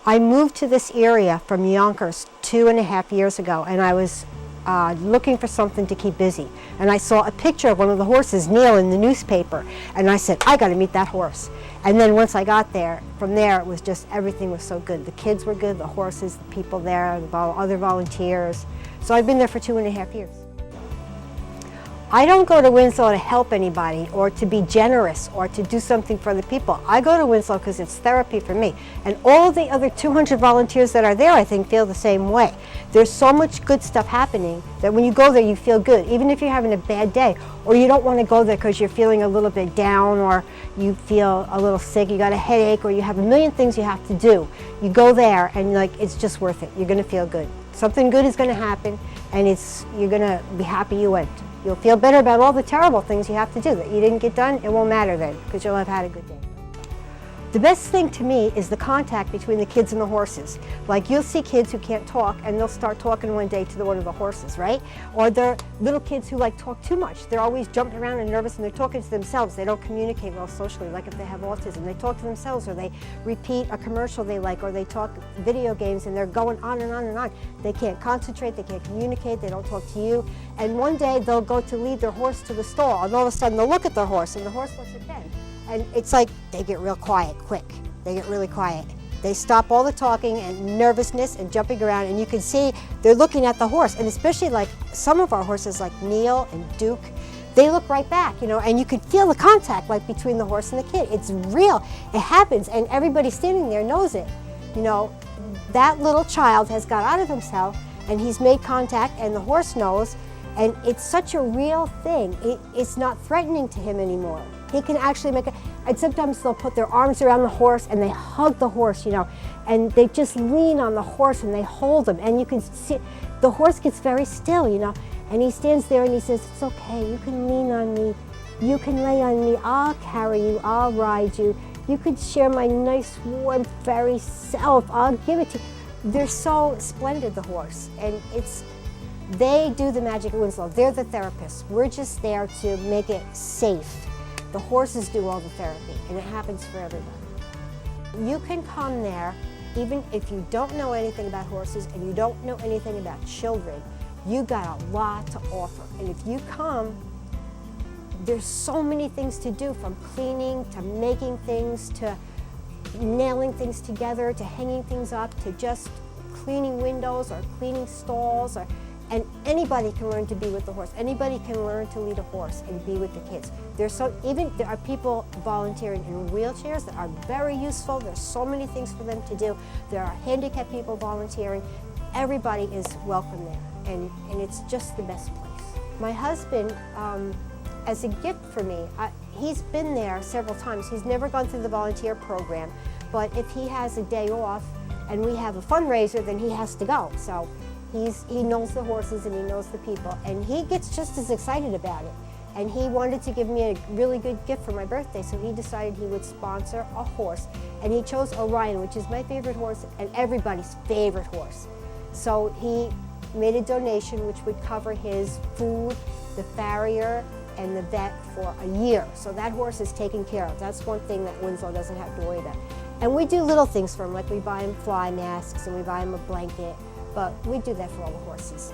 I moved to this area from Yonkers 2.5 years ago, and I was looking for something to keep busy. And I saw a picture of one of the horses, Neil, in the newspaper, and I said, I got to meet that horse. And then once I got there, from there it was just, everything was so good. The kids were good, the horses, the people there, the other volunteers. So I've been there for 2.5 years. I don't go to Winslow to help anybody or to be generous or to do something for the people. I go to Winslow because it's therapy for me. And all the other 200 volunteers that are there, I think, feel the same way. There's so much good stuff happening that when you go there, you feel good, even if you're having a bad day, or you don't want to go there because you're feeling a little bit down, or you feel a little sick, you got a headache, or you have a million things you have to do. You go there and it's just worth it. You're going to feel good. Something good is going to happen, and you're going to be happy you went. You'll feel better about all the terrible things you have to do that you didn't get done. It won't matter then, because you'll have had a good day. The best thing to me is the contact between the kids and the horses. Like, you'll see kids who can't talk, and they'll start talking one day to one of the horses, right? Or they're little kids who talk too much. They're always jumping around and nervous, and they're talking to themselves. They don't communicate well socially, like if they have autism. They talk to themselves, or they repeat a commercial they like, or they talk video games, and they're going on and on and on. They can't concentrate, they can't communicate, they don't talk to you. And one day they'll go to lead their horse to the stall, and all of a sudden they'll look at their horse, and the horse looks at them. And it's like they get real quiet quick. They get really quiet. They stop all the talking and nervousness and jumping around, and you can see they're looking at the horse. And especially some of our horses, like Neil and Duke, they look right back, and you can feel the contact between the horse and the kid. It's real. It happens, and everybody standing there knows it. That little child has got out of himself, and he's made contact, and the horse knows, and it's such a real thing. It's not threatening to him anymore. He can actually make it, and sometimes they'll put their arms around the horse and they hug the horse, and they just lean on the horse and they hold him, and you can see the horse gets very still, and he stands there and he says, it's okay, you can lean on me, you can lay on me, I'll carry you, I'll ride you, you could share my nice, warm, fairy self, I'll give it to you. They're so splendid, the horse, and they do the magic at Winslow. They're the therapists. We're just there to make it safe. The horses do all the therapy, and it happens for everybody. You can come there even if you don't know anything about horses and you don't know anything about children. You got a lot to offer, and if you come, there's so many things to do, from cleaning to making things to nailing things together to hanging things up to just cleaning windows or cleaning stalls, and anybody can learn to be with the horse. Anybody can learn to lead a horse and be with the kids. There are people volunteering in wheelchairs that are very useful. There's so many things for them to do. There are handicapped people volunteering. Everybody is welcome there, and it's just the best place. My husband, as a gift for me, he's been there several times. He's never gone through the volunteer program, but if he has a day off and we have a fundraiser, then he has to go. So he knows the horses and he knows the people, and he gets just as excited about it. And he wanted to give me a really good gift for my birthday, so he decided he would sponsor a horse. And he chose Orion, which is my favorite horse and everybody's favorite horse. So he made a donation which would cover his food, the farrier, and the vet for a year. So that horse is taken care of. That's one thing that Winslow doesn't have to worry about. And we do little things for him, like we buy him fly masks and we buy him a blanket. But we do that for all the horses.